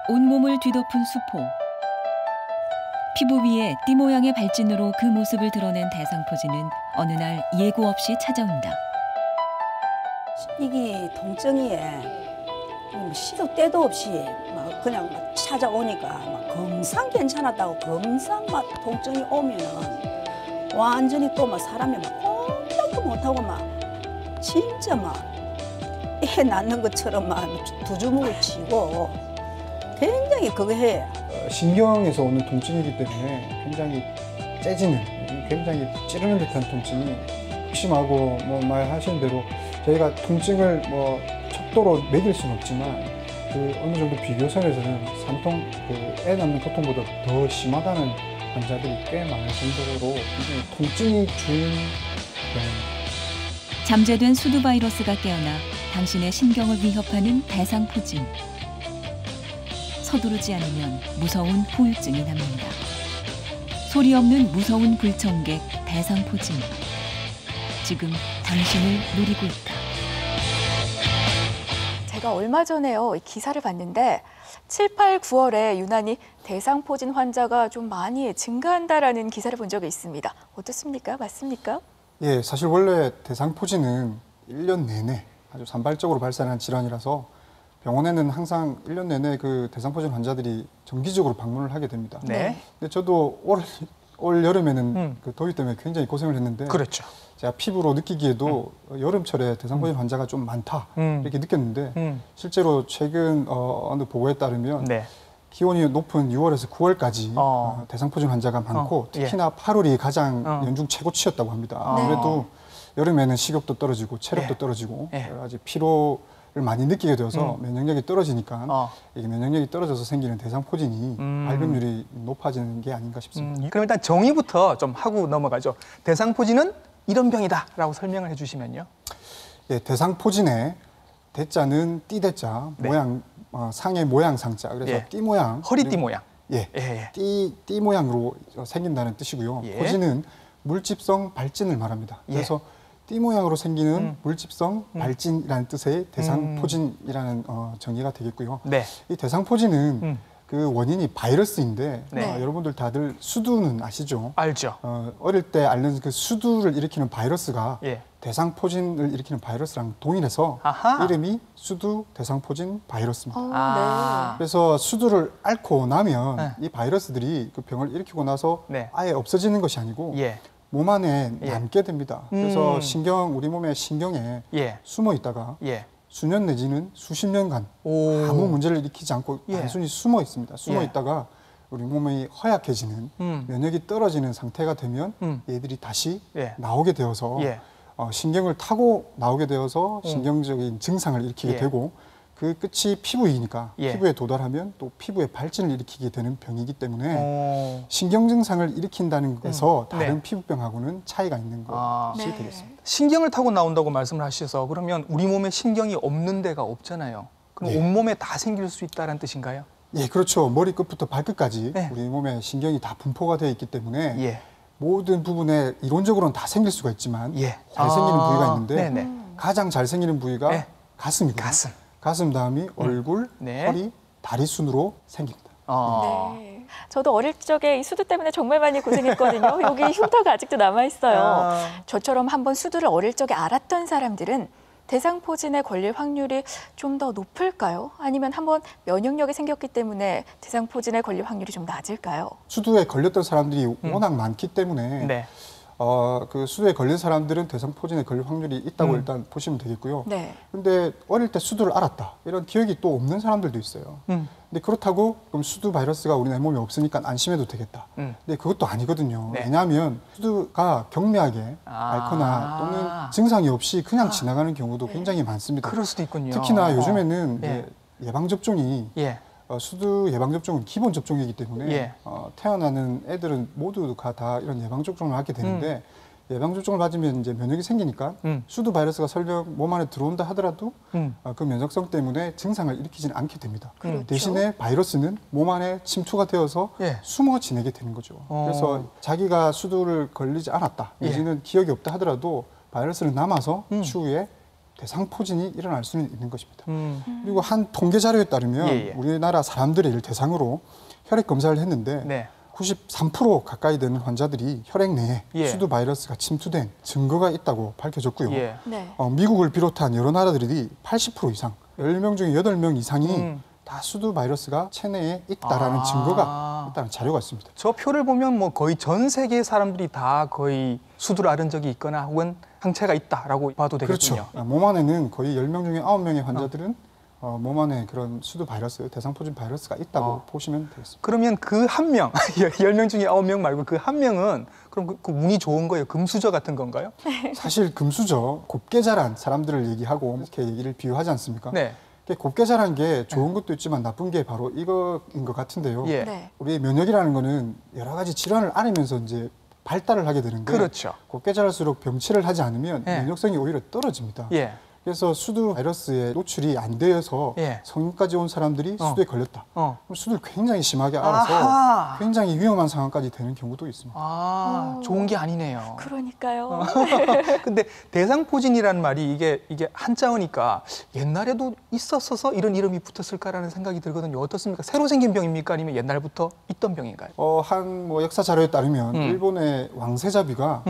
온몸을 뒤덮은 수포. 피부 위에 띠 모양의 발진으로 그 모습을 드러낸 대상포진은 어느 날 예고 없이 찾아온다. 이게 통증이에 시도 때도 없이 막 그냥 막 찾아오니까 막 검상 괜찮았다고 검상 막 통증이 오면은 완전히 또 막 사람이 막 꼼짝도 못하고 막 진짜 막 애 낳는 것처럼 막 두 주먹을 치고 굉장히 그거 해. 신경에서 오는 통증이기 때문에 굉장히 째지는, 굉장히 찌르는 듯한 통증이 극심하고 말하시는 대로 저희가 통증을 척도로 매길 수는 없지만 그 어느 정도 비교선에서는 산통, 애 낳는 고통보다 더 심하다는 환자들이 꽤 많을 정도로 굉장히 통증이 중요합니다. 잠재된 수두 바이러스가 깨어나 당신의 신경을 위협하는 대상포진. 서두르지 않으면 무서운 후유증이 남는다. 소리 없는 무서운 불청객 대상포진. 지금 당신을 노리고 있다. 제가 얼마 전에요, 기사를 봤는데 7, 8, 9월에 유난히 대상포진 환자가 좀 많이 증가한다라는 기사를 본 적이 있습니다. 어떻습니까? 맞습니까? 예, 사실 원래 대상포진은 1년 내내 아주 산발적으로 발생하는 질환이라서 병원에는 항상 1년 내내 그 대상포진 환자들이 정기적으로 방문을 하게 됩니다. 네. 근데 저도 올 여름에는 그 더위 때문에 굉장히 고생을 했는데 그렇죠. 제가 피부로 느끼기에도 여름철에 대상포진 환자가 좀 많다 이렇게 느꼈는데 실제로 최근 어느 보고에 따르면 네. 기온이 높은 6월에서 9월까지 대상포진 환자가 많고 특히나 8월이 가장 연중 최고치였다고 합니다. 아무래도 여름에는 식욕도 떨어지고 체력도 떨어지고 여러 가지 피로를 많이 느끼게 되어서 면역력이 떨어지니까 이게 면역력이 떨어져서 생기는 대상포진이 발병률이 높아지는 게 아닌가 싶습니다. 그럼 일단 정의부터 좀 하고 넘어가죠. 대상포진은 이런 병이다라고 설명을 해주시면요. 예, 대상포진의 대자는 띠대자 모양, 상의 모양 상자. 그래서 띠 모양. 허리띠 모양. 예, 띠 모양으로 생긴다는 뜻이고요. 포진은 물집성 발진을 말합니다. 그래서 띠 모양으로 생기는 물집성 발진이라는 뜻의 대상포진이라는 정의가 되겠고요. 네. 이 대상포진은 그 원인이 바이러스인데 여러분들 다들 수두는 아시죠? 알죠. 어릴 때 앓는 그 수두를 일으키는 바이러스가 대상포진을 일으키는 바이러스랑 동일해서 이름이 수두 대상포진 바이러스입니다. 그래서 수두를 앓고 나면 이 바이러스들이 그 병을 일으키고 나서 아예 없어지는 것이 아니고 몸 안에 남게 됩니다. 그래서 우리 몸의 신경에 숨어 있다가 수년 내지는 수십 년간 아무 문제를 일으키지 않고 단순히 숨어 있습니다. 숨어 있다가 우리 몸이 허약해지는 면역이 떨어지는 상태가 되면 얘들이 다시 나오게 되어서 신경을 타고 나오게 되어서 신경적인 증상을 일으키게 되고 그 끝이 피부이니까 피부에 도달하면 또 피부에 발진을 일으키게 되는 병이기 때문에 신경 증상을 일으킨다는 것에서 다른 피부병하고는 차이가 있는 것이 되겠습니다. 신경을 타고 나온다고 말씀을 하셔서 그러면 우리 몸에 신경이 없는 데가 없잖아요. 그럼 온몸에 다 생길 수 있다는 뜻인가요? 예, 그렇죠. 머리끝부터 발끝까지 우리 몸에 신경이 다 분포가 되어 있기 때문에 모든 부분에 이론적으로는 다 생길 수가 있지만 잘 생기는 부위가 있는데 가장 잘 생기는 부위가 가슴이거든요. 가슴 다음이 얼굴, 허리, 다리 순으로 생깁니다. 저도 어릴 적에 이 수두 때문에 정말 많이 고생했거든요. 여기 흉터가 아직도 남아있어요. 저처럼 한번 수두를 어릴 적에 앓았던 사람들은 대상포진에 걸릴 확률이 좀 더 높을까요? 아니면 한번 면역력이 생겼기 때문에 대상포진에 걸릴 확률이 좀 낮을까요? 수두에 걸렸던 사람들이 워낙 많기 때문에 그 수두에 걸린 사람들은 대상포진에 걸릴 확률이 있다고 일단 보시면 되겠고요. 근데 어릴 때 수두를 앓았다 이런 기억이 또 없는 사람들도 있어요. 근데 그렇다고 그럼 수두 바이러스가 우리 내 몸에 없으니까 안심해도 되겠다. 근데 그것도 아니거든요. 왜냐하면 수두가 경미하게 앓거나 또는 증상이 없이 그냥 지나가는 경우도 굉장히 많습니다. 그럴 수도 있군요. 특히나 요즘에는 이제 예방접종이 수두 예방접종은 기본 접종이기 때문에 태어나는 애들은 모두가 다 이런 예방접종을 하게 되는데 예방접종을 맞으면 이제 면역이 생기니까 수두 바이러스가 설령 몸 안에 들어온다 하더라도 그 면역성 때문에 증상을 일으키지는 않게 됩니다. 대신에 바이러스는 몸 안에 침투가 되어서 숨어 지내게 되는 거죠. 그래서 자기가 수두를 걸리지 않았다, 내지는 기억이 없다 하더라도 바이러스는 남아서 추후에 대상포진이 일어날 수는 있는 것입니다. 그리고 한 통계 자료에 따르면 우리나라 사람들을 대상으로 혈액 검사를 했는데 네. 93% 가까이 되는 환자들이 혈액 내에 수두 바이러스가 침투된 증거가 있다고 밝혀졌고요. 네. 미국을 비롯한 여러 나라들이 80% 이상, 10명 중에 8명 이상이 다 수두 바이러스가 체내에 있다라는 증거가 있다는 자료가 있습니다. 저 표를 보면 뭐 거의 전 세계 사람들이 다 거의 수두를 앓은 적이 있거나 혹은 상처가 있다라고 봐도 되겠군요. 그렇죠. 몸 안에는 거의 10명 중에 9명의 환자들은 몸 안에 그런 수두 바이러스, 대상포진 바이러스가 있다고 보시면 되겠습니다. 그러면 그 한 명, 10명 중에 9명 말고 그 한 명은 그럼 그 운이 좋은 거예요? 금수저 같은 건가요? 사실 금수저, 곱게 자란 사람들을 얘기하고 이렇게 얘기를 비유하지 않습니까? 네. 곱게 자란 게 좋은 것도 있지만 나쁜 게 바로 이거인 것 같은데요. 네. 우리의 면역이라는 거는 여러 가지 질환을 앓으면서 이제 발달을 하게 되는데 그렇죠. 곱게 자랄수록 병치를 하지 않으면 면역성이 오히려 떨어집니다. 그래서 수두 바이러스에 노출이 안 되어서 성인까지 온 사람들이 수두에 걸렸다. 그럼 수두를 굉장히 심하게 앓아서 굉장히 위험한 상황까지 되는 경우도 있습니다. 좋은 게 아니네요. 그러니까요. 근데 대상포진이라는 말이 이게 한자어니까 옛날에도 있었어서 이런 이름이 붙었을까라는 생각이 들거든요. 어떻습니까? 새로 생긴 병입니까? 아니면 옛날부터 있던 병인가요? 한 역사 자료에 따르면 일본의 왕세자비가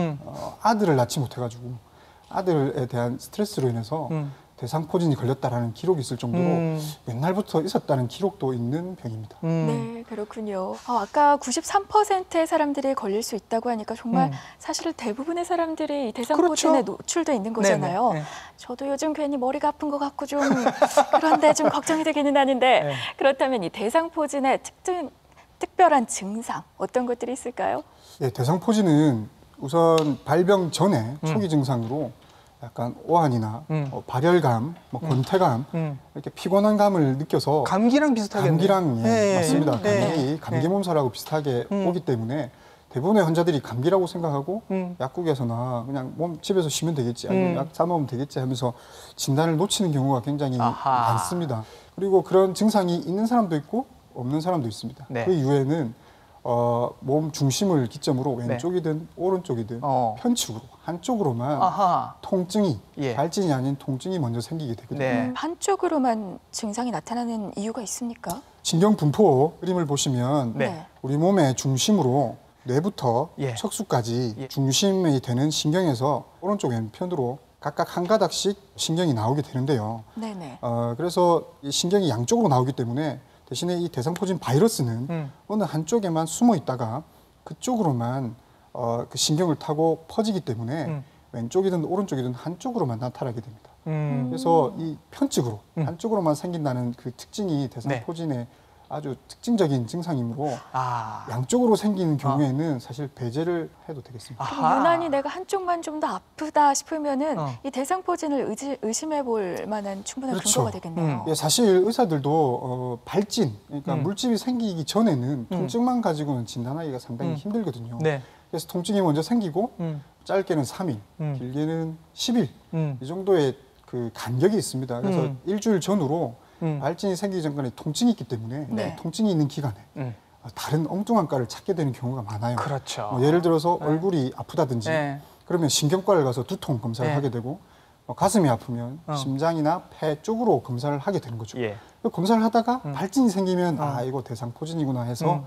아들을 낳지 못해가지고 아들에 대한 스트레스로 인해서 대상포진이 걸렸다라는 기록이 있을 정도로 옛날부터 있었다는 기록도 있는 병입니다. 네, 그렇군요. 아까 93%의 사람들이 걸릴 수 있다고 하니까 정말 사실 대부분의 사람들이 이 대상포진에 노출돼 있는 거잖아요. 네네. 저도 요즘 괜히 머리가 아픈 것 같고 좀 그런데 좀 걱정이 되기는 하는데 그렇다면 이 대상포진의 특별한 증상 어떤 것들이 있을까요? 네, 대상포진은 우선 발병 전에 초기 증상으로 약간 오한이나 발열감, 권태감, 이렇게 피곤한 감을 느껴서 감기랑 비슷하게 감기랑 맞습니다. 감기 몸살하고 비슷하게 오기 때문에 대부분의 환자들이 감기라고 생각하고 약국에서나 그냥 집에서 쉬면 되겠지, 아니면 약 사 먹으면 되겠지 하면서 진단을 놓치는 경우가 굉장히 많습니다. 그리고 그런 증상이 있는 사람도 있고 없는 사람도 있습니다. 그 이후에는 몸 중심을 기점으로 왼쪽이든 오른쪽이든 편측으로 한쪽으로만 통증이 발진이 아닌 통증이 먼저 생기게 되거든요. 한쪽으로만 증상이 나타나는 이유가 있습니까? 신경 분포 그림을 보시면 우리 몸의 중심으로 뇌부터 척수까지 중심이 되는 신경에서 오른쪽 왼편으로 각각 한 가닥씩 신경이 나오게 되는데요. 그래서 이 신경이 양쪽으로 나오기 때문에 대신에 이 대상포진 바이러스는 어느 한쪽에만 숨어 있다가 그쪽으로만 그 신경을 타고 퍼지기 때문에 왼쪽이든 오른쪽이든 한쪽으로만 나타나게 됩니다. 그래서 이 편측으로 한쪽으로만 생긴다는 그 특징이 대상포진의 아주 특징적인 증상이므로 양쪽으로 생기는 경우에는 사실 배제를 해도 되겠습니다. 유난히 내가 한쪽만 좀 더 아프다 싶으면은 이 대상포진을 의심해 볼 만한 충분한 근거가 되겠네요. 사실 의사들도 발진, 그러니까 물집이 생기기 전에는 통증만 가지고는 진단하기가 상당히 힘들거든요. 그래서 통증이 먼저 생기고 짧게는 3일, 길게는 10일 이 정도의 그 간격이 있습니다. 그래서 일주일 전후로 발진이 생기기 전까지 통증이 있기 때문에 통증이 있는 기간에 다른 엉뚱한 과를 찾게 되는 경우가 많아요. 그렇죠. 예를 들어서 얼굴이 아프다든지 그러면 신경과를 가서 두통 검사를 하게 되고 가슴이 아프면 심장이나 폐 쪽으로 검사를 하게 되는 거죠. 검사를 하다가 발진이 생기면 이거 대상포진이구나 해서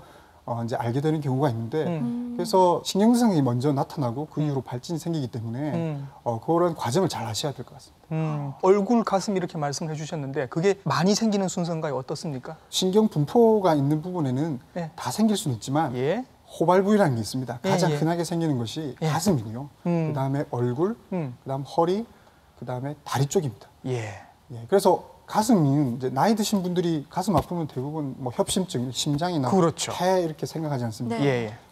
이제 알게 되는 경우가 있는데 그래서 신경증상이 먼저 나타나고 그 이후로 발진이 생기기 때문에 그런 과정을 잘 아셔야 될 것 같습니다. 얼굴, 가슴 이렇게 말씀을 해주셨는데 그게 많이 생기는 순서인가요? 어떻습니까? 신경 분포가 있는 부분에는 다 생길 수는 있지만 호발 부위라는 게 있습니다. 가장 흔하게 생기는 것이 가슴이고요. 그다음에 얼굴, 그다음 허리, 그다음에 다리 쪽입니다. 그래서 가슴은 이제 나이 드신 분들이 가슴 아프면 대부분 뭐 협심증, 심장이나 폐 이렇게 생각하지 않습니까?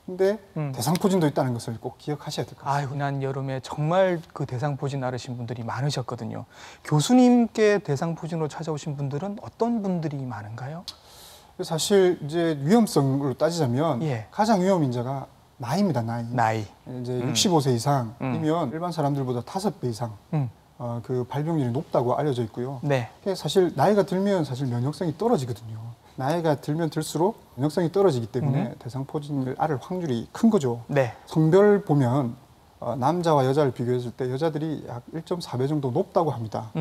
근데 대상포진도 있다는 것을 꼭 기억하셔야 될 것 같습니다. 지난 여름에 정말 그 대상포진 앓으신 분들이 많으셨거든요. 교수님께 대상포진으로 찾아오신 분들은 어떤 분들이 많은가요? 사실 이제 위험성으로 따지자면 가장 위험 인자가 나이입니다. 나이. 이제 65세 이상이면 일반 사람들보다 5배 이상 그 발병률이 높다고 알려져 있고요. 사실 나이가 들면 사실 면역성이 떨어지거든요. 나이가 들면 들수록 면역성이 떨어지기 때문에 대상포진을 앓을 확률이 큰 거죠. 성별 보면 남자와 여자를 비교했을 때 여자들이 약 1.4배 정도 높다고 합니다.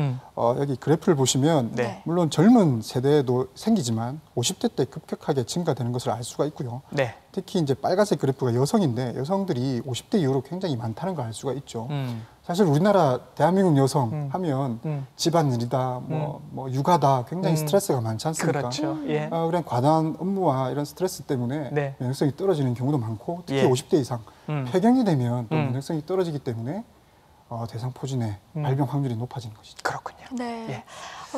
여기 그래프를 보시면 네. 물론 젊은 세대에도 생기지만 50대 때 급격하게 증가되는 것을 알 수가 있고요. 네. 특히 이제 빨간색 그래프가 여성인데 여성들이 50대 이후로 굉장히 많다는 걸 알 수가 있죠. 사실 우리나라 대한민국 여성 하면 집안일이다, 뭐 육아다 굉장히 스트레스가 많지 않습니까? 그렇죠. 예. 그런 과다한 업무와 이런 스트레스 때문에 네. 면역성이 떨어지는 경우도 많고 특히 예. 50대 이상 폐경이 되면 또 면역성이 떨어지기 때문에 대상포진의 발병 확률이 높아지는 것이죠. 그렇군요. 네. 예.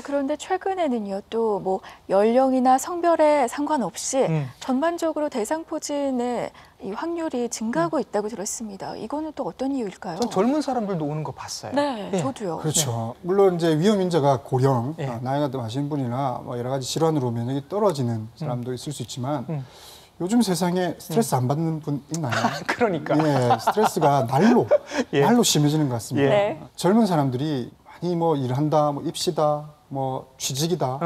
그런데 최근에는요, 또 뭐 연령이나 성별에 상관없이 전반적으로 대상포진의 이 확률이 증가하고 있다고 들었습니다. 이거는 또 어떤 이유일까요? 전 젊은 사람들도 오는 거 봤어요. 네, 예. 저도요. 그렇죠. 물론 이제 위험 인자가 고령, 예. 나이가 더 많으신 분이나 뭐 여러 가지 질환으로 면역이 떨어지는 사람도 있을 수 있지만 요즘 세상에 스트레스 안 받는 분 있나요? 그러니까. 예, 스트레스가 날로 예. 날로 심해지는 것 같습니다. 네. 젊은 사람들이 많이 뭐 일한다, 뭐 입시다, 뭐 취직이다,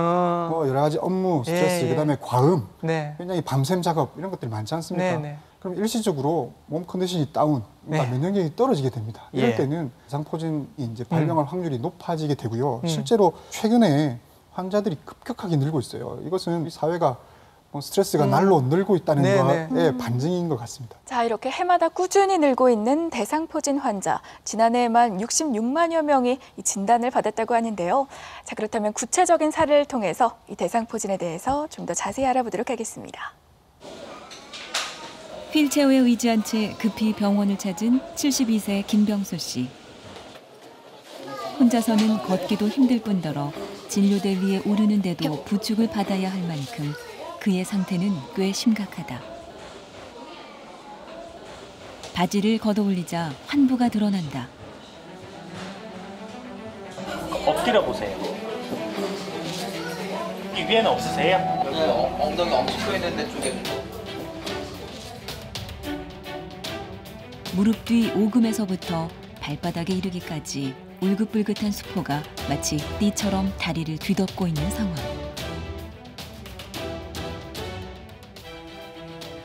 뭐 여러 가지 업무 스트레스, 예, 예. 그다음에 과음, 네. 굉장히 밤샘 작업 이런 것들이 많지 않습니까? 네, 네. 그럼 일시적으로 몸 컨디션이 다운, 그러니까 네. 면역력이 떨어지게 됩니다. 이럴 예. 때는 대상포진이 이제 발병할 확률이 높아지게 되고요. 실제로 최근에 환자들이 급격하게 늘고 있어요. 이것은 이 사회가 스트레스가 날로 늘고 있다는 네, 것의 반증인 것 같습니다. 자, 이렇게 해마다 꾸준히 늘고 있는 대상포진 환자. 지난해에만 66만여 명이 이 진단을 받았다고 하는데요. 자, 그렇다면 구체적인 사례를 통해서 이 대상포진에 대해서 좀 더 자세히 알아보도록 하겠습니다. 휠체어에 의지한 채 급히 병원을 찾은 72세 김병수 씨. 혼자서는 걷기도 힘들 뿐더러 진료대 위에 오르는데도 부축을 받아야 할 만큼 그의 상태는 꽤 심각하다. 바지를 걷어올리자 환부가 드러난다. 엎드려 보세요. 이 위에는 없으세요? 여기 엉덩이 엄청 있는 데 쪽에. 무릎 뒤 오금에서부터 발바닥에 이르기까지 울긋불긋한 수포가 마치 띠처럼 다리를 뒤덮고 있는 상황.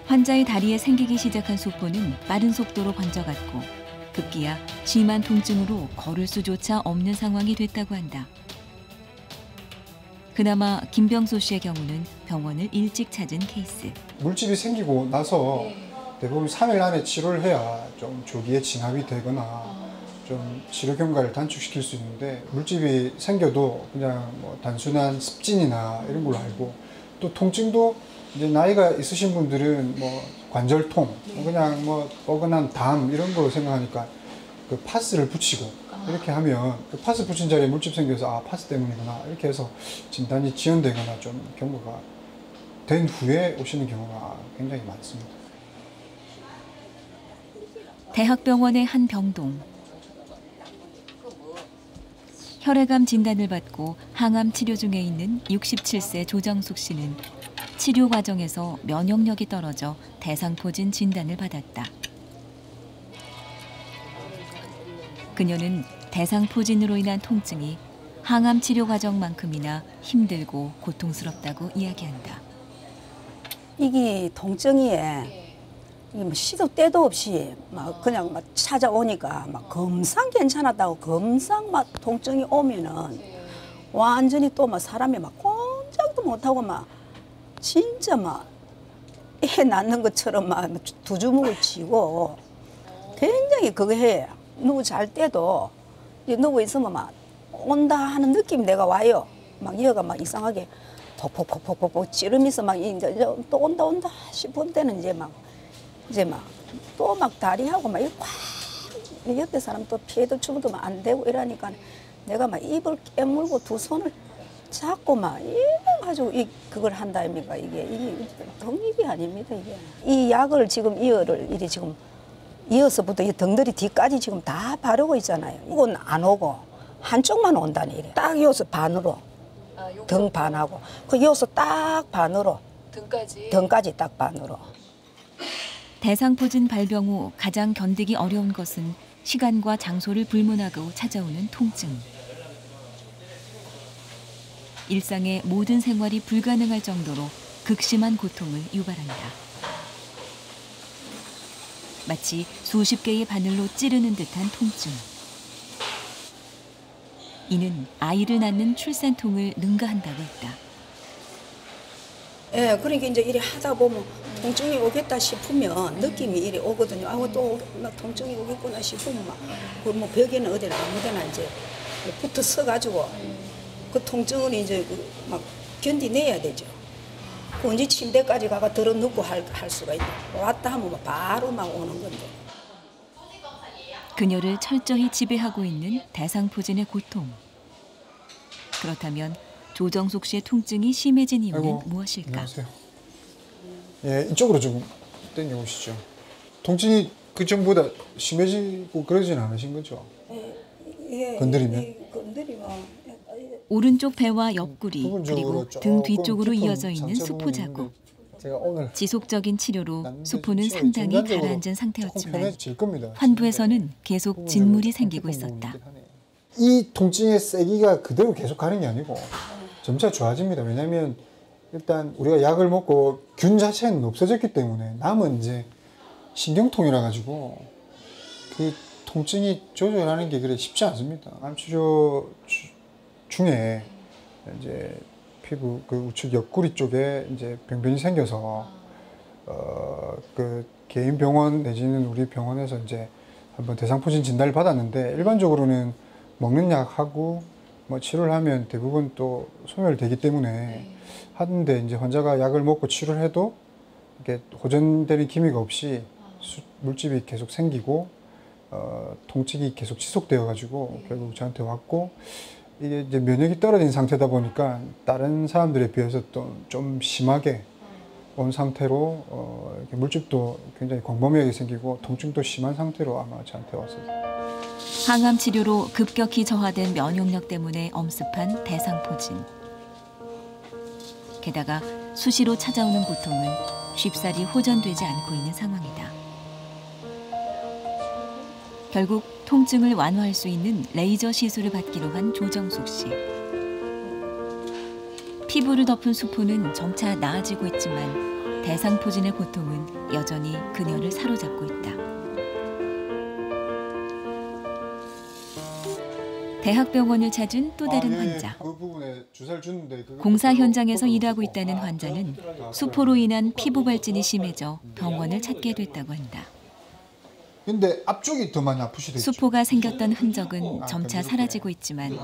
환자의 다리에 생기기 시작한 수포는 빠른 속도로 번져갔고 급기야 심한 통증으로 걸을 수조차 없는 상황이 됐다고 한다. 그나마 김병수 씨의 경우는 병원을 일찍 찾은 케이스. 물집이 생기고 나서 대부분 3일 안에 치료를 해야 좀 조기에 진압이 되거나 좀 치료 경과를 단축시킬 수 있는데 물집이 생겨도 그냥 뭐 단순한 습진이나 이런 걸로 알고 또 통증도 이제 나이가 있으신 분들은 뭐 관절통, 그냥 뭐 뻐근한 담 이런 걸로 생각하니까 그 파스를 붙이고 이렇게 하면 그 파스 붙인 자리에 물집 생겨서 아 파스 때문이구나 이렇게 해서 진단이 지연되거나 좀 경과가 된 후에 오시는 경우가 굉장히 많습니다. 대학병원의 한 병동. 혈액암 진단을 받고 항암 치료 중에 있는 67세 조정숙 씨는 치료 과정에서 면역력이 떨어져 대상포진 진단을 받았다. 그녀는 대상포진으로 인한 통증이 항암 치료 과정만큼이나 힘들고 고통스럽다고 이야기한다. 이게 통증이 뭐 시도 때도 없이 막 그냥 막 찾아오니까 막 금상 괜찮았다고 금상 막 통증이 오면은 완전히 또 막 사람이 막 꼼짝도 못하고 막 진짜 막 애 낳는 것처럼 막 두 주먹을 쥐고 굉장히 그거 해. 누구 잘 때도 누구 있으면 막 온다 하는 느낌이 내가 와요. 막 얘가 막 이상하게 폭폭폭폭폭 찌르면서 막 이제 또 온다 싶은 때는 이제 막 또 막 다리하고 막 이렇게 꽉 옆에 사람 또 피해도 주고도 막 안 되고 이러니까 내가 막 입을 깨물고 두 손을 잡고 막 이래가지고 그걸 한다 아닙니까? 이게 독립이 아닙니다 이게. 이 약을 지금 이게 지금 이어서부터 이 덩더리 뒤까지 지금 다 바르고 있잖아요. 이건 안 오고 한쪽만 온다니 이래. 딱 이어서 반으로 등 반하고 그 이어서 딱 반으로 등까지 딱 반으로. 대상포진 발병 후 가장 견디기 어려운 것은 시간과 장소를 불문하고 찾아오는 통증. 일상의 모든 생활이 불가능할 정도로 극심한 고통을 유발한다. 마치 수십 개의 바늘로 찌르는 듯한 통증. 이는 아이를 낳는 출산통을 능가한다고 했다. 예, 그러니까 이제 이래 하다 보면 통증이 오겠다 싶으면 느낌이 이래 오거든요. 아우 또 나 통증이 오겠구나 싶으면 막 그 뭐 벽에는 어디나 아무데나 이제 붙어 서가지고 그 통증을 이제 막 견디내야 되죠. 그 언제 침대까지 가가 들어 눕고 할 수가 있다. 왔다 하면 막 바로 막 오는 건데. 그녀를 철저히 지배하고 있는 대상포진의 고통. 그렇다면 조정숙 씨의 통증이 심해진 이유는 무엇일까? 안녕하세요. 예, 이쪽으로 좀 당겨오시죠. 통증이 그 전보다 심해지고 그러진 않으신 거죠? 예, 건드리면? 예, 건드리면. 오른쪽 배와 옆구리 그리고 등 뒤쪽으로 이어져 있는 수포 자국. 제가 오늘 지속적인 치료로 수포는 상당히 가라앉은 상태였지만 겁니다. 환부에서는 계속 진물이 생기고 있었다. 이 통증의 세기가 그대로 계속 가는 게 아니고 점차 좋아집니다. 왜냐하면 일단 우리가 약을 먹고 균 자체는 없어졌기 때문에 남은 이제 신경통이라 가지고 그 통증이 조절하는 게 그래 쉽지 않습니다. 암 치료 중에 이제 피부 그 우측 옆구리 쪽에 이제 병변이 생겨서 그 개인 병원 내지는 우리 병원에서 이제 한번 대상포진 진단을 받았는데 일반적으로는 먹는 약하고 뭐 치료를 하면 대부분 또 소멸되기 때문에 하는데 이제 환자가 약을 먹고 치료를 해도 이게 호전되는 기미가 없이 물집이 계속 생기고 통증이 계속 지속되어 가지고 결국 저한테 왔고 이게 이제 면역이 떨어진 상태다 보니까 다른 사람들에 비해서 또 좀 심하게 온 상태로 이렇게 물집도 굉장히 광범위하게 생기고 통증도 심한 상태로 아마 저한테 왔어요. 항암 치료로 급격히 저하된 면역력 때문에 엄습한 대상포진. 게다가 수시로 찾아오는 고통은 쉽사리 호전되지 않고 있는 상황이다. 결국 통증을 완화할 수 있는 레이저 시술을 받기로 한 조정숙 씨. 피부를 덮은 수포는 점차 나아지고 있지만 대상포진의 고통은 여전히 그녀를 사로잡고 있다. 대학병원을 찾은 또 다른 환자. 그 부분에 주사를 줬는데 공사 현장에서 일하고 있다는 환자는 수포로 인한 피부 발진이 심해져 병원을 찾게 됐다고 한다. 근데 앞쪽이 더 많이 아프시대요. 수포가 생겼던 흔적은 점차 사라지고 있지만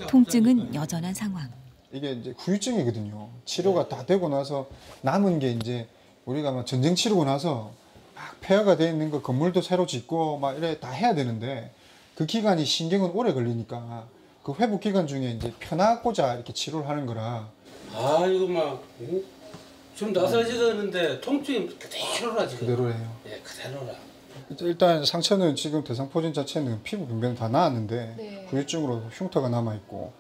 통증은 여전한 상황. 이게 이제 후유증이거든요. 치료가 다 되고 나서 남은 게 이제 우리가 막 전쟁 치르고 나서 막 폐허가 돼 있는 거 건물도 새로 짓고 막 이래 다 해야 되는데 그 기간이 신경은 오래 걸리니까 그 회복 기간 중에 이제 편하고자 이렇게 치료를 하는 거라. 아 이거 막 좀 나사지었는데 통증이 그대로라 지금. 그대로예요. 예, 그대로라. 일단 상처는 지금 대상포진 자체는 피부 병변 다 나았는데 후유증으로 흉터가 남아 있고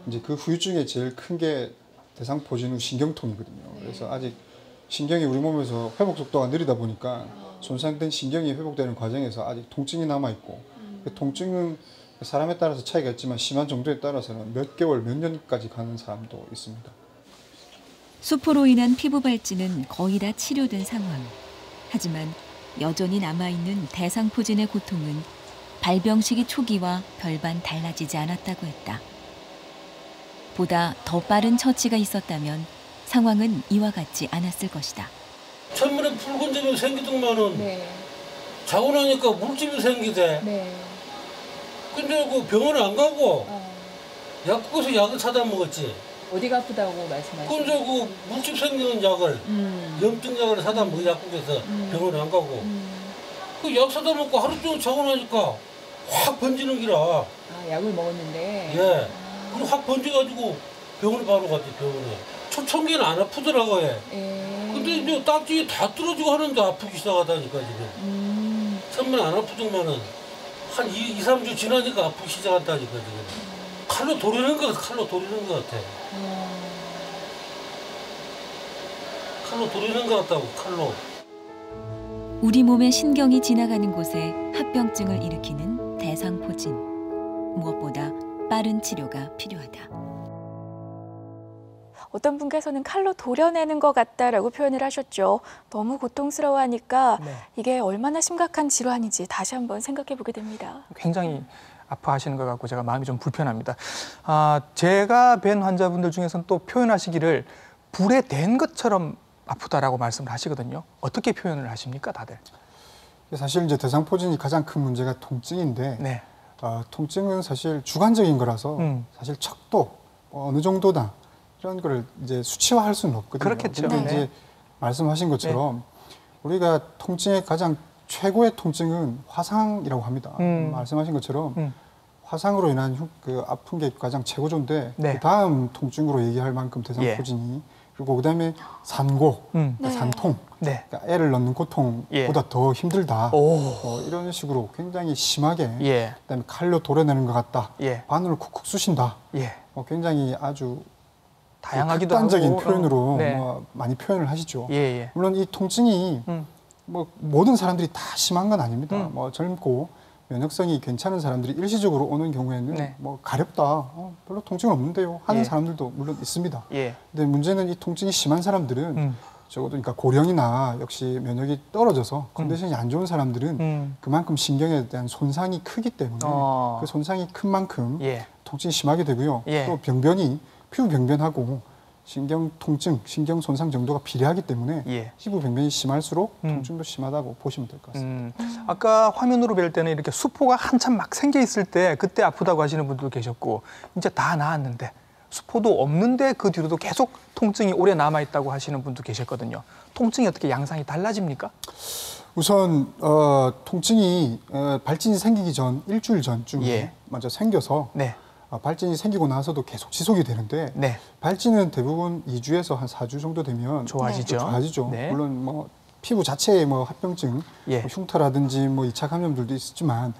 이제 그 후유증에 제일 큰 게 대상포진 후 신경통이거든요. 그래서 아직 신경이 우리 몸에서 회복 속도가 느리다 보니까 손상된 신경이 회복되는 과정에서 아직 통증이 남아 있고 그 통증은 사람에 따라서 차이가 있지만 심한 정도에 따라서는 몇 개월, 몇 년까지 가는 사람도 있습니다. 수포로 인한 피부 발진은 거의 다 치료된 상황. 하지만 여전히 남아있는 대상포진의 고통은 발병 시기 초기와 별반 달라지지 않았다고 했다. 보다 더 빠른 처치가 있었다면 상황은 이와 같지 않았을 것이다. 천문에 붉은 점이 생기더만은 자고 나니까 물집이 생기대. 근데 그 병원 안 가고 약국에서 약을 사다 먹었지. 어디가 아프다고 말씀하시죠? 근데 그 물집 생기는 약을 염증 약을 사다 먹어 약국에서 병원 안 가고 그 약 사다 먹고 하루 종일 자고 나니까 확 번지는 기라. 아, 약을 먹었는데. 예. 그리고 확 번져가지고 병원에 바로 갔지 병원에. 초창기는 안 아프더라고요. 근데 이제 딱지 다 떨어지고 하는데 아프기 시작하다니까 지금. 처음엔 안 아프더만은 한 2-3주 지나니까 아프기 시작한다니까 지금. 칼로 도리는 것 같아. 칼로 도리는 것 같아. 칼로 도리는 것 같다고 칼로. 우리 몸의 신경이 지나가는 곳에 합병증을 일으키는 대상포진. 무엇보다 빠른 치료가 필요하다. 어떤 분께서는 칼로 도려내는 것 같다라고 표현을 하셨죠. 너무 고통스러워하니까 이게 얼마나 심각한 질환인지 다시 한번 생각해 보게 됩니다. 굉장히 아파하시는 것 같고 제가 마음이 좀 불편합니다. 제가 뵌 환자분들 중에서는 또 표현하시기를 불에 댄 것처럼 아프다라고 말씀을 하시거든요. 어떻게 표현을 하십니까, 다들? 사실 이제 대상포진이 가장 큰 문제가 통증인데 통증은 사실 주관적인 거라서 사실 척도 어느 정도다 이런 거를 이제 수치화할 수는 없거든요. 그렇겠죠. 근데 이제 말씀하신 것처럼 우리가 통증의 가장 최고의 통증은 화상이라고 합니다. 말씀하신 것처럼 화상으로 인한 그 아픈 게 가장 최고조인데 그 다음 통증으로 얘기할 만큼 대상포진이 그리고 그다음에 산고, 산통, 그러니까 애를 낳는 고통보다 더 힘들다. 이런 식으로 굉장히 심하게 그다음에 칼로 도려내는 것 같다. 바늘을 쿡쿡 쑤신다. 굉장히 아주 다양하기도 극단적인 하고, 표현으로 많이 표현을 하시죠. 물론 이 통증이 뭐 모든 사람들이 다 심한 건 아닙니다. 뭐 젊고 면역성이 괜찮은 사람들이 일시적으로 오는 경우에는 뭐 가렵다, 별로 통증은 없는데요 하는 사람들도 물론 있습니다. 근데 문제는 이 통증이 심한 사람들은 적어도 그러니까 고령이나 역시 면역이 떨어져서 컨디션이 안 좋은 사람들은 그만큼 신경에 대한 손상이 크기 때문에 그 손상이 큰 만큼 통증이 심하게 되고요. 또 병변이 피부 병변하고 신경 통증, 신경 손상 정도가 비례하기 때문에 피부 병변이 심할수록 통증도 심하다고 보시면 될 것 같습니다. 아까 화면으로 뵐 때는 이렇게 수포가 한참 막 생겨 있을 때 그때 아프다고 하시는 분도 계셨고 이제 다 나았는데 수포도 없는데 그 뒤로도 계속 통증이 오래 남아 있다고 하시는 분도 계셨거든요. 통증이 어떻게 양상이 달라집니까? 우선 통증이 발진이 생기기 전 일주일 전쯤에 먼저 생겨서 발진이 생기고 나서도 계속 지속이 되는데 발진은 대부분 2주에서 한 4주 정도 되면 좋아지죠. 물론 뭐 피부 자체의 뭐 합병증, 뭐 흉터라든지 뭐 2차 감염들도 있지만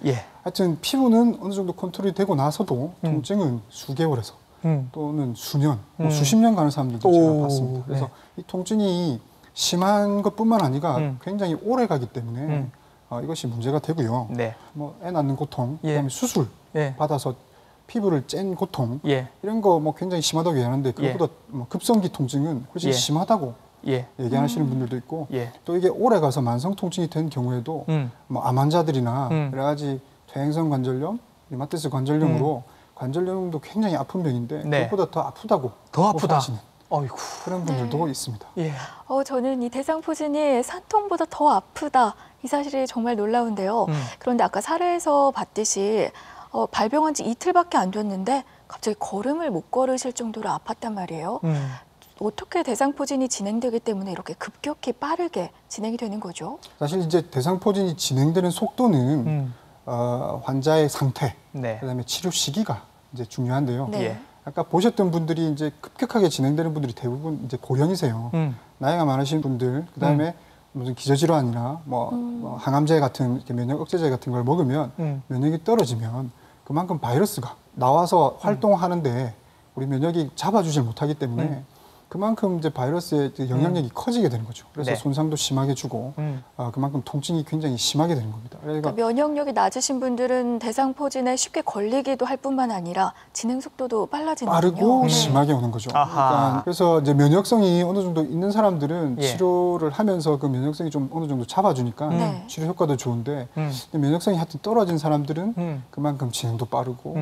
하여튼 피부는 어느 정도 컨트롤이 되고 나서도 통증은 수개월에서 또는 수년, 뭐 수십 년 가는 사람들도 제가 봤습니다. 그래서 이 통증이 심한 것뿐만 아니라 굉장히 오래 가기 때문에 이것이 문제가 되고요. 뭐 애 낳는 고통, 그다음에 수술 받아서 피부를 짠 고통 이런 거 뭐 굉장히 심하다고 얘기하는데 그것보다 뭐 급성기 통증은 훨씬 심하다고 얘기하시는 분들도 있고 또 이게 오래 가서 만성 통증이 된 경우에도 뭐 암 환자들이나 여러 가지 퇴행성 관절염, 류마티스 관절염으로 관절염도 굉장히 아픈 병인데 그것보다 더 아프다고 하시는 그런 분들도 있습니다. 저는 이 대상포진이 산통보다 더 아프다 이 사실이 정말 놀라운데요. 그런데 아까 사례에서 봤듯이 발병한 지 이틀밖에 안 됐는데 갑자기 걸음을 못 걸으실 정도로 아팠단 말이에요. 어떻게 대상포진이 진행되기 때문에 이렇게 급격히 빠르게 진행이 되는 거죠? 사실 이제 대상포진이 진행되는 속도는 환자의 상태, 그다음에 치료 시기가 이제 중요한데요. 아까 보셨던 분들이 이제 급격하게 진행되는 분들이 대부분 이제 고령이세요. 나이가 많으신 분들, 그다음에 무슨 기저질환이나 뭐 항암제 같은 이렇게 면역 억제제 같은 걸 먹으면 면역이 떨어지면 그만큼 바이러스가 나와서 활동하는데 우리 면역이 잡아주질 못하기 때문에 그만큼 이제 바이러스의 영향력이 커지게 되는 거죠. 그래서 손상도 심하게 주고 그만큼 통증이 굉장히 심하게 되는 겁니다. 그러니까 면역력이 낮으신 분들은 대상포진에 쉽게 걸리기도 할 뿐만 아니라 진행 속도도 빨라지는군요. 빠르고 심하게 오는 거죠. 그러니까 그래서 이제 면역성이 어느 정도 있는 사람들은 치료를 하면서 그 면역성이 좀 어느 정도 잡아주니까 치료 효과도 좋은데 면역성이 하여튼 떨어진 사람들은 그만큼 진행도 빠르고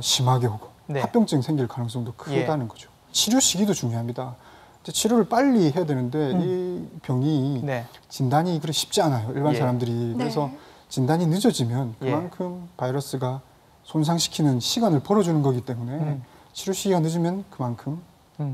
심하게 오고 합병증 생길 가능성도 크다는 거죠. 치료 시기도 중요합니다. 치료를 빨리 해야 되는데 이 병이 진단이 그리 쉽지 않아요. 일반 사람들이. 그래서 진단이 늦어지면 그만큼 바이러스가 손상시키는 시간을 벌어주는 거기 때문에 치료 시기가 늦으면 그만큼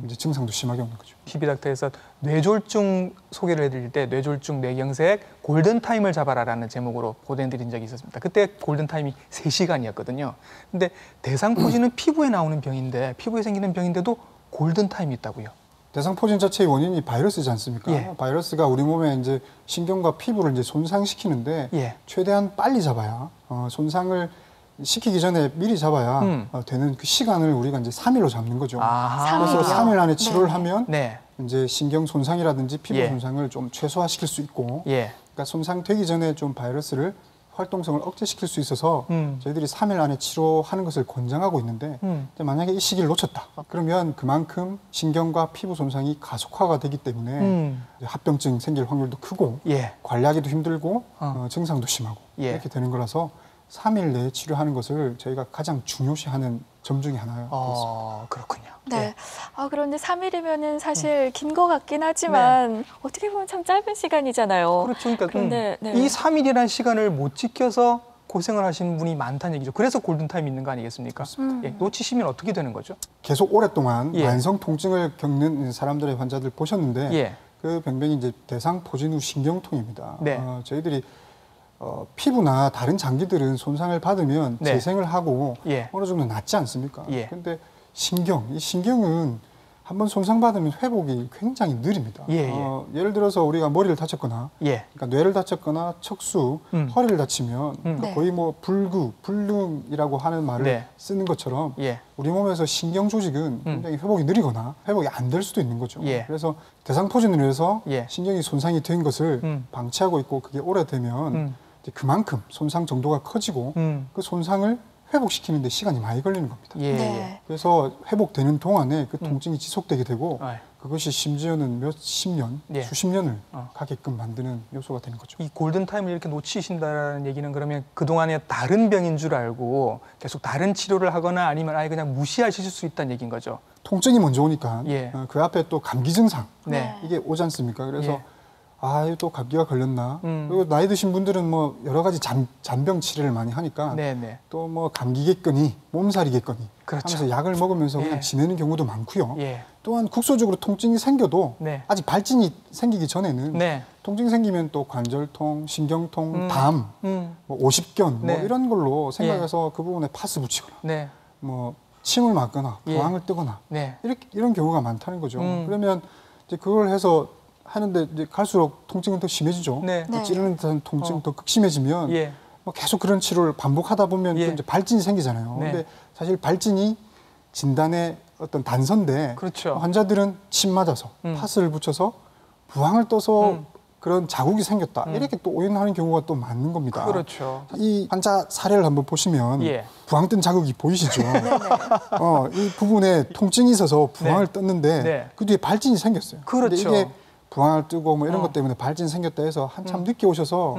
이제 증상도 심하게 오는 거죠. TV닥터에서 뇌졸중 소개를 해드릴 때 뇌졸중 뇌경색 골든타임을 잡아라라는 제목으로 보도해드린 적이 있었습니다. 그때 골든타임이 3시간이었거든요. 근데 대상포진은 피부에 나오는 병인데 피부에 생기는 병인데도 골든타임이 있다고요? 대상포진 자체의 원인이 바이러스지 않습니까? 바이러스가 우리 몸에 이제 신경과 피부를 이제 손상시키는데 최대한 빨리 잡아야 손상을 시키기 전에 미리 잡아야 되는 그 시간을 우리가 이제 3일로 잡는 거죠. 그래서 3일 안에 치료를 하면 이제 신경 손상이라든지 피부 손상을 좀 최소화시킬 수 있고, 그러니까 손상되기 전에 좀 바이러스를 활동성을 억제시킬 수 있어서 저희들이 3일 안에 치료하는 것을 권장하고 있는데 만약에 이 시기를 놓쳤다. 그러면 그만큼 신경과 피부 손상이 가속화가 되기 때문에 합병증 생길 확률도 크고 관리하기도 힘들고 증상도 심하고 이렇게 되는 거라서 3일 내에 치료하는 것을 저희가 가장 중요시하는 점 중에 하나예요. 그렇군요. 네. 그런데 3일이면은 사실 긴 것 같긴 하지만 어떻게 보면 참 짧은 시간이잖아요. 그렇죠. 그러니까 그런데 이 3일이라는 시간을 못 지켜서 고생을 하시는 분이 많다는 얘기죠. 그래서 골든타임이 있는 거 아니겠습니까? 놓치시면 어떻게 되는 거죠? 계속 오랫동안 만성 통증을 겪는 사람들의 환자들 보셨는데 그 병변이 이제 대상포진 후 신경통입니다. 저희들이 피부나 다른 장기들은 손상을 받으면 재생을 하고 어느 정도 낫지 않습니까? 그런데 이 신경은 한번 손상받으면 회복이 굉장히 느립니다. 예를 들어서 우리가 머리를 다쳤거나 그러니까 뇌를 다쳤거나 척수, 허리를 다치면 거의 뭐 불능이라고 하는 말을 쓰는 것처럼 우리 몸에서 신경 조직은 굉장히 회복이 느리거나 회복이 안 될 수도 있는 거죠. 그래서 대상포진으로 해서 신경이 손상이 된 것을 방치하고 있고 그게 오래되면 그만큼 손상 정도가 커지고 그 손상을 회복시키는 데 시간이 많이 걸리는 겁니다. 그래서 회복되는 동안에 그 통증이 지속되게 되고 그것이 심지어는 몇십 년, 수십 년을 가게끔 만드는 요소가 되는 거죠. 이 골든타임을 이렇게 놓치신다는 얘기는 그러면 그동안에 다른 병인 줄 알고 계속 다른 치료를 하거나 아니면 아예 그냥 무시하실 수 있다는 얘기인 거죠. 통증이 먼저 오니까 그 앞에 또 감기 증상 이게 오지 않습니까? 그래서 이거 또 감기가 걸렸나? 그리고 나이 드신 분들은 뭐 여러 가지 잔병 치료를 많이 하니까 또 뭐 감기겠거니 몸살이겠거니 하면서 약을 먹으면서 그냥 지내는 경우도 많고요. 또한 국소적으로 통증이 생겨도 아직 발진이 생기기 전에는 통증이 생기면 또 관절통, 신경통, 담, 뭐 오십견 뭐 이런 걸로 생각해서 그 부분에 파스 붙이거나 뭐 침을 맞거나 부항을 뜨거나 이런 경우가 많다는 거죠. 그러면 이제 그걸 해서 하는데 이제 갈수록 통증은 더 심해지죠. 찌르는 듯한 통증 더 극심해지면 뭐 계속 그런 치료를 반복하다 보면 또 이제 발진이 생기잖아요. 근데 사실 발진이 진단의 어떤 단서인데 환자들은 침 맞아서 파스를 붙여서 부항을 떠서 그런 자국이 생겼다. 이렇게 또 오인하는 경우가 또 많은 겁니다. 이 환자 사례를 한번 보시면 부항 뜬 자국이 보이시죠? 이 부분에 통증이 있어서 부항을 떴는데 그 뒤에 발진이 생겼어요. 근데 이게 부항을 뜨고 뭐 이런 것 때문에 발진 생겼다 해서 한참 늦게 오셔서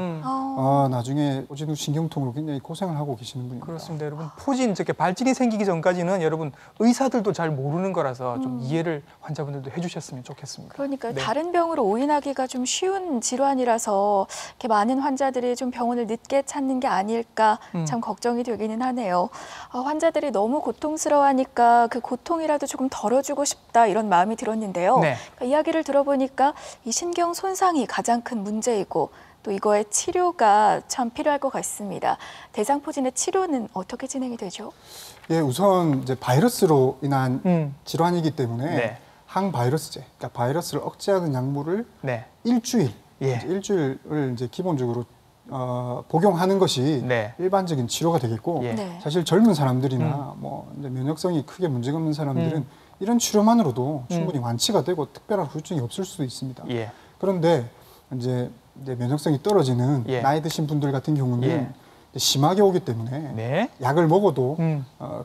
나중에 포진 후 신경통으로 굉장히 고생을 하고 계시는 분입니다. 그렇습니다. 여러분 포진, 즉 발진이 생기기 전까지는 여러분 의사들도 잘 모르는 거라서 좀 이해를 환자분들도 해주셨으면 좋겠습니다. 그러니까 다른 병으로 오인하기가 좀 쉬운 질환이라서 이렇게 많은 환자들이 좀 병원을 늦게 찾는 게 아닐까 참 걱정이 되기는 하네요. 환자들이 너무 고통스러워하니까 그 고통이라도 조금 덜어주고 싶다 이런 마음이 들었는데요. 그러니까 이야기를 들어보니까 이 신경 손상이 가장 큰 문제이고 또 이거의 치료가 참 필요할 것 같습니다. 대상포진의 치료는 어떻게 진행이 되죠? 우선 이제 바이러스로 인한 질환이기 때문에 항바이러스제, 그러니까 바이러스를 억제하는 약물을 일주일을 이제 기본적으로 복용하는 것이 일반적인 치료가 되겠고 사실 젊은 사람들이나 뭐 이제 면역성이 크게 문제가 없는 사람들은 이런 치료만으로도 충분히 완치가 되고 특별한 후유증이 없을 수도 있습니다. 그런데 이제 면역성이 떨어지는 나이 드신 분들 같은 경우는 심하게 오기 때문에 약을 먹어도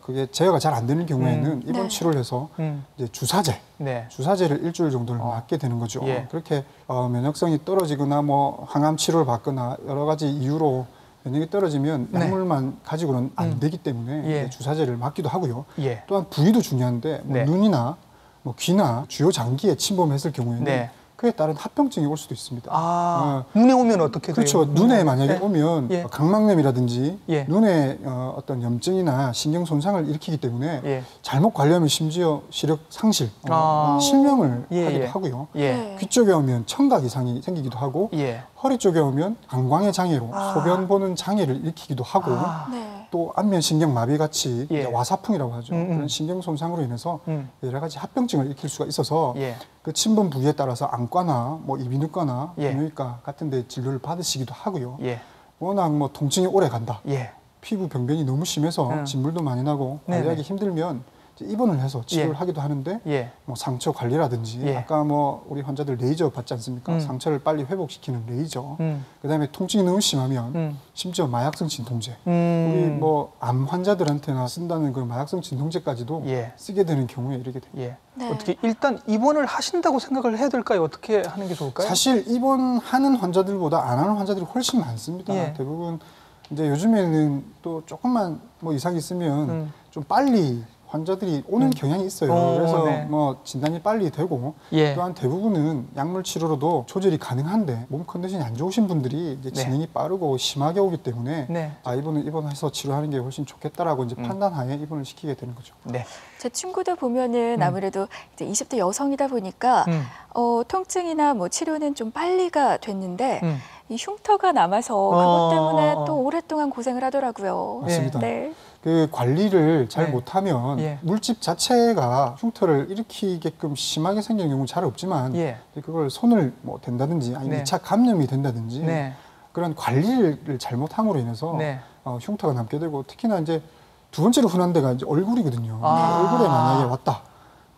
그게 제어가 잘 안 되는 경우에는 입원 치료를 해서 이제 주사제를 일주일 정도를 맞게 되는 거죠. 그렇게 면역성이 떨어지거나 뭐 항암 치료를 받거나 여러 가지 이유로 면역이 떨어지면 약물만 가지고는 안 되기 때문에 주사제를 맞기도 하고요. 또한 부위도 중요한데 뭐 눈이나 뭐 귀나 주요 장기에 침범했을 경우에는 그에 따른 합병증이 올 수도 있습니다. 눈에 오면 어떻게 돼요? 그렇죠. 눈에 만약에 오면 강막염이라든지 눈에 어떤 염증이나 신경 손상을 일으키기 때문에 잘못 관리하면 심지어 시력 상실, 실명을 하기도 하고요. 귀 쪽에 오면 청각 이상이 생기기도 하고 허리 쪽에 오면 안광의 장애로 소변 보는 장애를 일으키기도 하고 또 안면 신경 마비 같이 와사풍이라고 하죠. 그런 신경 손상으로 인해서 여러 가지 합병증을 일으킬 수가 있어서 그 침범 부위에 따라서 안과나 뭐 이비인후과나 비뇨기과 같은 데 진료를 받으시기도 하고요. 워낙 뭐 통증이 오래 간다. 피부 병변이 너무 심해서 진물도 많이 나고 관리하기 힘들면 입원을 해서 치료를 하기도 하는데 뭐 상처 관리라든지 아까 뭐 우리 환자들 레이저 받지 않습니까? 상처를 빨리 회복시키는 레이저. 그다음에 통증이 너무 심하면 심지어 마약성 진통제. 우리 뭐 암 환자들한테나 쓴다는 그 마약성 진통제까지도 쓰게 되는 경우에 이르게 됩니다. 네. 어떻게 일단 입원을 하신다고 생각을 해야 될까요? 어떻게 하는 게 좋을까요? 사실 입원하는 환자들보다 안 하는 환자들이 훨씬 많습니다. 대부분 이제 요즘에는 또 조금만 뭐 이상이 있으면 좀 빨리 환자들이 오는 경향이 있어요. 그래서 뭐 진단이 빨리 되고 또한 대부분은 약물 치료로도 조절이 가능한데 몸 컨디션이 안 좋으신 분들이 이제 진행이 빠르고 심하게 오기 때문에 아 이분은 입원해서 치료하는 게 훨씬 좋겠다라고 이제 판단하에 입원을 시키게 되는 거죠. 제 친구들 보면은 아무래도 이제 20대 여성이다 보니까 통증이나 뭐 치료는 좀 빨리가 됐는데 이 흉터가 남아서 그것 때문에 또 오랫동안 고생을 하더라고요. 맞습니다. 그 관리를 잘 못하면 물집 자체가 흉터를 일으키게끔 심하게 생기는 경우는 잘 없지만 그걸 손을 뭐 댄다든지 아니면 2차 감염이 된다든지 그런 관리를 잘못함으로 인해서 흉터가 남게 되고 특히나 이제 두 번째로 흔한 데가 이제 얼굴이거든요. 얼굴에 만약에 왔다.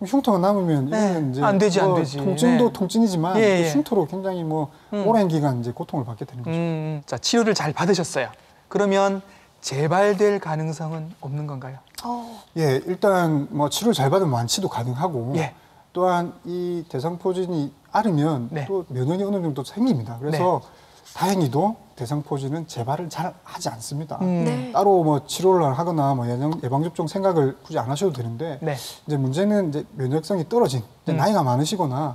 흉터가 남으면 이거는 이제 안 되지. 통증도 통증이지만 흉터로 굉장히 뭐 오랜 기간 이제 고통을 받게 되는 거죠. 자, 치료를 잘 받으셨어요. 그러면 재발될 가능성은 없는 건가요? 예, 일단 뭐 치료를 잘 받으면 완치도 가능하고 또한 이 대상포진이 앓으면 또 면역이 어느 정도 생깁니다. 그래서 다행히도 대상포진은 재발을 잘 하지 않습니다. 따로 뭐 치료를 하거나 뭐 예방접종 생각을 굳이 안 하셔도 되는데 이제 문제는 이제 면역성이 떨어진 이제 나이가 많으시거나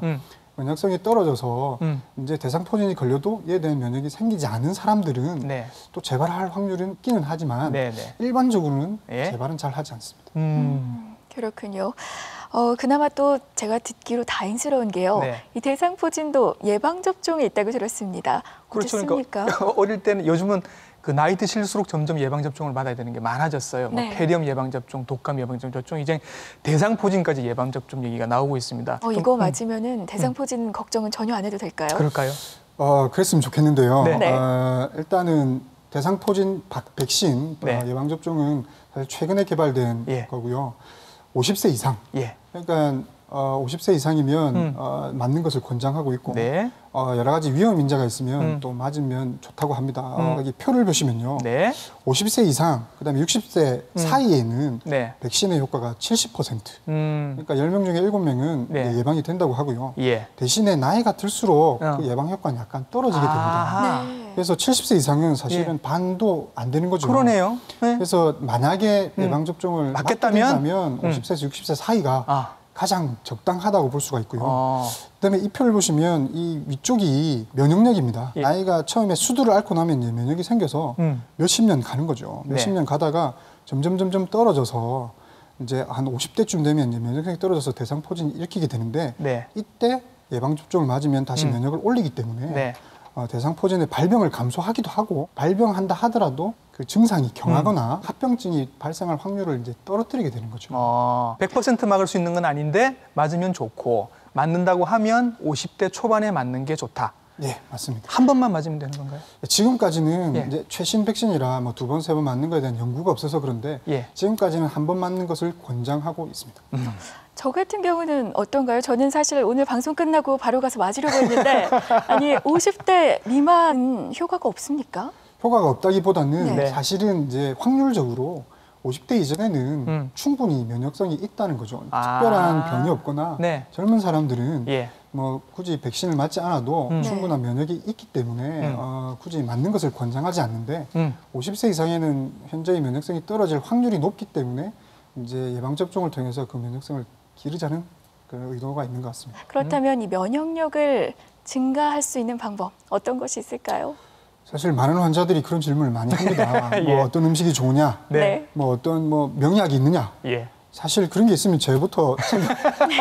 면역성이 떨어져서 이제 대상포진이 걸려도 이에 대한 면역이 생기지 않은 사람들은 또 재발할 확률은 있기는 하지만 일반적으로는 재발은 잘 하지 않습니다. 그렇군요. 그나마 또 제가 듣기로 다행스러운 게요. 이 대상포진도 예방접종이 있다고 들었습니다. 그렇죠. 어떻습니까? 그러니까 어릴 때는 요즘은 그 나이 드실수록 점점 예방접종을 받아야 되는 게 많아졌어요. 뭐 폐렴 예방접종, 독감 예방접종, 이제 대상포진까지 예방접종 얘기가 나오고 있습니다. 이거 맞으면은 대상포진 걱정은 전혀 안 해도 될까요? 그럴까요? 그랬으면 좋겠는데요. 일단은 대상포진 백신 예방접종은 사실 최근에 개발된 거고요. 50세 이상. 그러니까 50세 이상이면 맞는 것을 권장하고 있고 여러 가지 위험 인자가 있으면 또 맞으면 좋다고 합니다. 여기 표를 보시면요. 50세 이상, 그다음에 60세 사이에는 백신의 효과가 70%. 그러니까 10명 중에 7명은 예방이 된다고 하고요. 대신에 나이가 들수록 그 예방 효과는 약간 떨어지게 됩니다. 그래서 70세 이상은 사실은 반도 안 되는 거죠. 그러네요. 그래서 만약에 예방접종을 맞겠다면 50세에서 60세 사이가 가장 적당하다고 볼 수가 있고요. 그다음에 이 표를 보시면 이 위쪽이 면역력입니다. 나이가 처음에 수두를 앓고 나면 이제 면역이 생겨서 몇십 년 가는 거죠. 몇십 년 가다가 점점 떨어져서 이제 한 50대쯤 되면 이제 면역력이 떨어져서 대상포진이 일으키게 되는데 이때 예방접종을 맞으면 다시 면역을 올리기 때문에 대상포진의 발병을 감소하기도 하고 발병한다 하더라도 그 증상이 경하거나 합병증이 발생할 확률을 이제 떨어뜨리게 되는 거죠. 100% 막을 수 있는 건 아닌데 맞으면 좋고 맞는다고 하면 50대 초반에 맞는 게 좋다. 네, 맞습니다. 한 번만 맞으면 되는 건가요? 지금까지는 이제 최신 백신이라 뭐 2번, 3번 맞는 거에 대한 연구가 없어서 그런데 지금까지는 한 번 맞는 것을 권장하고 있습니다. 저 같은 경우는 어떤가요? 저는 사실 오늘 방송 끝나고 바로 가서 맞으려고 했는데 아니 50대 미만 효과가 없습니까? 효과가 없다기보다는 사실은 이제 확률적으로 50대 이전에는 충분히 면역성이 있다는 거죠. 특별한 병이 없거나 젊은 사람들은 뭐 굳이 백신을 맞지 않아도 충분한 면역이 있기 때문에 굳이 맞는 것을 권장하지 않는데 50세 이상에는 현재의 면역성이 떨어질 확률이 높기 때문에 이제 예방접종을 통해서 그 면역성을 기르자는 그런 의도가 있는 것 같습니다. 그렇다면 이 면역력을 증가할 수 있는 방법 어떤 것이 있을까요? 사실 많은 환자들이 그런 질문을 많이 합니다. 뭐 어떤 음식이 좋으냐, 뭐 어떤 뭐 명약이 있느냐. 사실 그런 게 있으면 저부터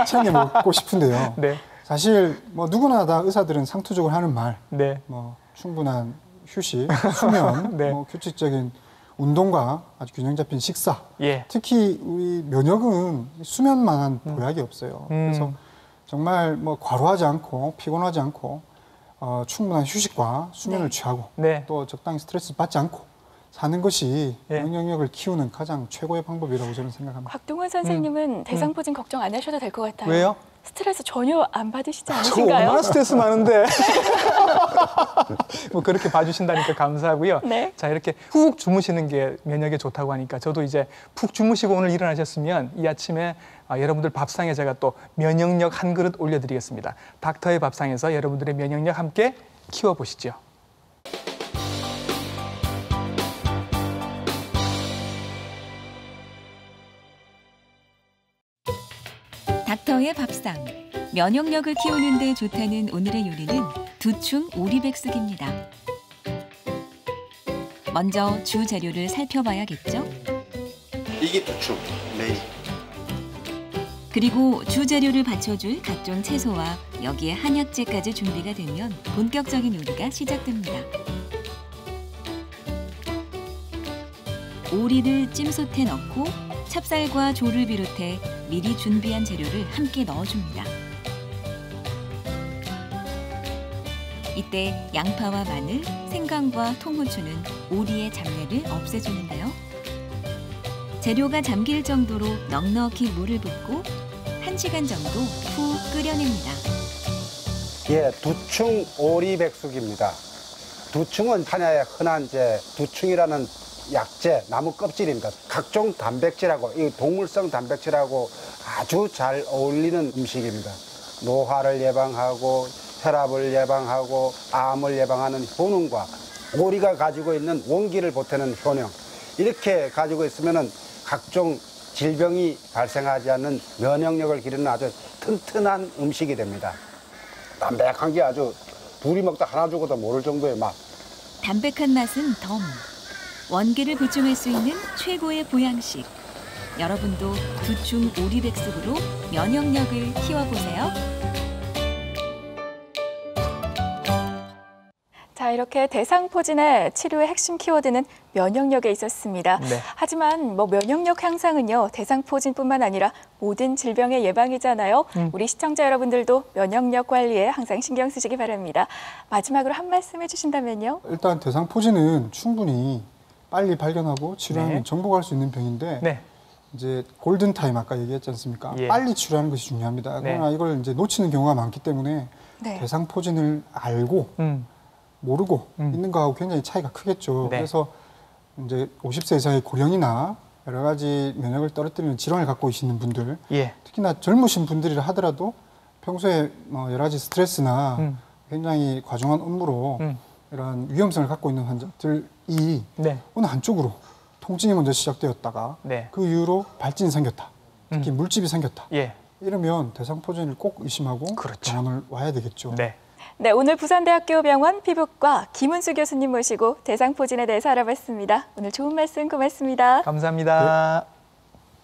챙겨 먹고 싶은데요. 사실 뭐 누구나 다 의사들은 상투적으로 하는 말, 뭐 충분한 휴식, 수면, 뭐 규칙적인 운동과 아주 균형 잡힌 식사. 특히 우리 면역은 수면만한 보약이 없어요. 그래서 정말 뭐 과로하지 않고 피곤하지 않고 충분한 휴식과 수면을 취하고 또 적당히 스트레스 받지 않고 사는 것이 면역력을 키우는 가장 최고의 방법이라고 저는 생각합니다. 곽동원 선생님은 대상포진 걱정 안 하셔도 될 것 같아요. 왜요? 스트레스 전혀 안 받으시지 저 않으신가요? 얼마나 스트레스 많은데. 뭐 그렇게 봐주신다니까 감사하고요. 네. 자, 이렇게 푹 주무시는 게 면역에 좋다고 하니까 저도 이제 푹 주무시고 오늘 일어나셨으면 이 아침에 여러분들 밥상에 제가 또 면역력 한 그릇 올려드리겠습니다. 닥터의 밥상에서 여러분들의 면역력 함께 키워보시죠. 닥터의 밥상. 면역력을 키우는 데 좋다는 오늘의 요리는 두충 오리백숙입니다. 먼저 주 재료를 살펴봐야겠죠? 이게 두충, 메인. 그리고 주 재료를 받쳐줄 각종 채소와 여기에 한약재까지 준비가 되면 본격적인 요리가 시작됩니다. 오리를 찜솥에 넣고 찹쌀과 조를 비롯해 미리 준비한 재료를 함께 넣어줍니다. 이때 양파와 마늘, 생강과 통후추는 오리의 잡내를 없애주는데요. 재료가 잠길 정도로 넉넉히 물을 붓고 1시간 정도 푹 끓여냅니다. 예, 두충 오리백숙입니다. 두충은 한야의 흔한 두충이라는 약재, 나무 껍질입니다. 각종 단백질하고 이 동물성 단백질하고 아주 잘 어울리는 음식입니다. 노화를 예방하고 혈압을 예방하고 암을 예방하는 효능과 오리가 가지고 있는 원기를 보태는 효능, 이렇게 가지고 있으면은 각종 질병이 발생하지 않는 면역력을 기르는 아주 튼튼한 음식이 됩니다. 담백한 게 아주 둘이 먹다 하나 죽어도 모를 정도의 맛. 담백한 맛은 덤. 원기를 보충할 수 있는 최고의 보양식. 여러분도 두충 오리백숙으로 면역력을 키워보세요. 자, 이렇게 대상포진의 치료의 핵심 키워드는 면역력에 있었습니다. 네. 하지만 면역력 향상은요, 대상포진뿐만 아니라 모든 질병의 예방이잖아요. 우리 시청자 여러분들도 면역력 관리에 항상 신경 쓰시기 바랍니다. 마지막으로 한 말씀 해주신다면요. 일단 대상포진은 충분히 빨리 발견하고 치료하면 정복할 수 있는 병인데 이제 골든타임 아까 얘기했지 않습니까? 빨리 치료하는 것이 중요합니다. 그러나 이걸 이제 놓치는 경우가 많기 때문에 대상포진을 알고 모르고 있는 거하고 굉장히 차이가 크겠죠. 그래서 이제 50세 이상의 고령이나 여러 가지 면역을 떨어뜨리는 질환을 갖고 계시는 분들, 특히나 젊으신 분들이라 하더라도 평소에 여러 가지 스트레스나 굉장히 과중한 업무로 이러한 위험성을 갖고 있는 환자들이 어느 한쪽으로 통증이 먼저 시작되었다가 그 이후로 발진이 생겼다, 특히 물집이 생겼다, 이러면 대상포진을 꼭 의심하고 병원을 와야 되겠죠. 네, 오늘 부산대학교 병원 피부과 김은수 교수님 모시고 대상포진에 대해서 알아봤습니다. 오늘 좋은 말씀 고맙습니다. 감사합니다.